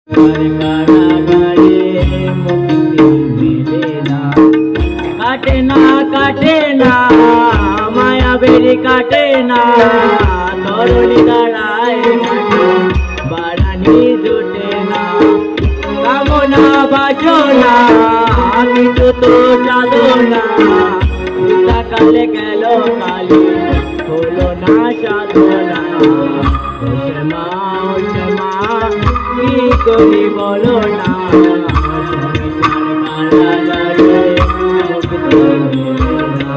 কারাগারে মুক্তি মেলে না, কাটে না কাটে না মায়া বেরি কাটে না, তরুণী দাঁড়ায় বাড়ানি জোটে না, কামনা বাসনা কিছু তো সাধনা, কালে গেল কালে হলো না সাধনা। মা কি করি বলো না, কারাগারে মুক্তি মেলে না।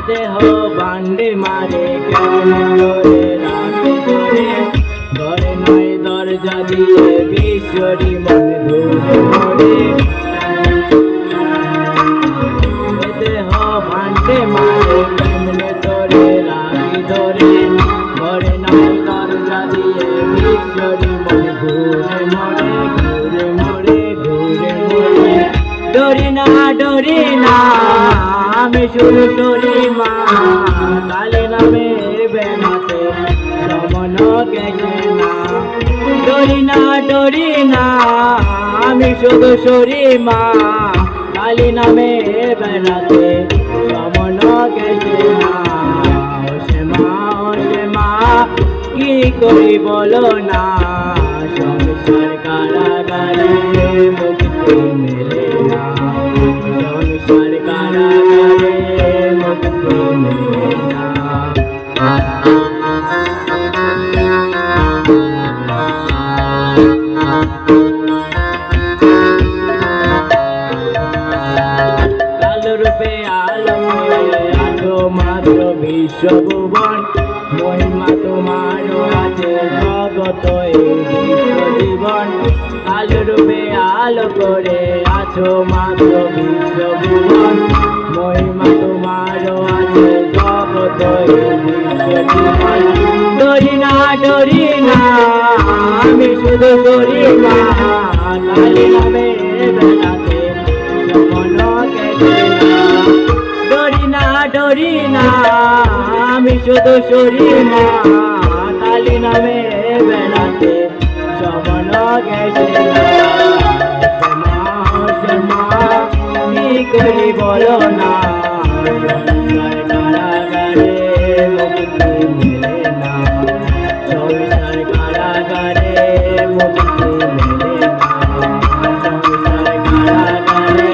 দেহ বান্ডে মারে কেমন করে রাখে ধরে, ঘরে নয় দরজা দিয়ে বিশ্বরি মন ধরে মরে। দেহ বান্ডে মারে কেমন করে রাখে ধরে, ঘরে নয় দরজা দিয়ে বিশ্বরি মন ঘুরে মরে ঘুরে মরে ঘুরে মরে। ডরি না ডরি না আমি শুরু করি মা, কালে নামে বেনাতে সমন গেছে না। ডরি না ডরি না আমি শুধু সরি মা, কালী নামে বেড়াতে সমন গেছে না। ও সে মা কি করি বলো না, সংসার কারাগারে মুক্তি মেলে না, সংসার কারাগারে মুক্তি মেলে না। কালো রূপে আলো আলো মাত্র বিশ্বভুবন, মহিমা তোমার আছে জগত বিশ্ব জীবন। কালো রূপে আলো করে আছো মাত্র বিশ্বভুবন, মহিমা তোমার আছে জগত বিশ্ব জীবন। ডরি না ডরি না আমি শুধু ডরি মা, কালী নামে বেড়াতে সমন গেছে না। ডরি না ডরি না আমি শুধু সরি মা, কালী নামে বেড়াতে সমন গেছে না। মা কি করি বলো না, সংসার কারাগারে মুক্তি মেলে না, সংসার কারাগারে মুক্তি মেলে না, সংসার কারাগারে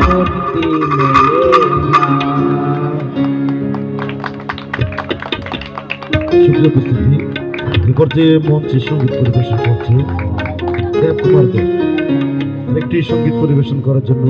মুক্তি মেলে না। সুপ্রিয় উপস্থিতি, এ পর্যায়ে মঞ্চে সঙ্গীত পরিবেশন করছে দেব কুমার দেব। আরেকটি সঙ্গীত পরিবেশন করার জন্য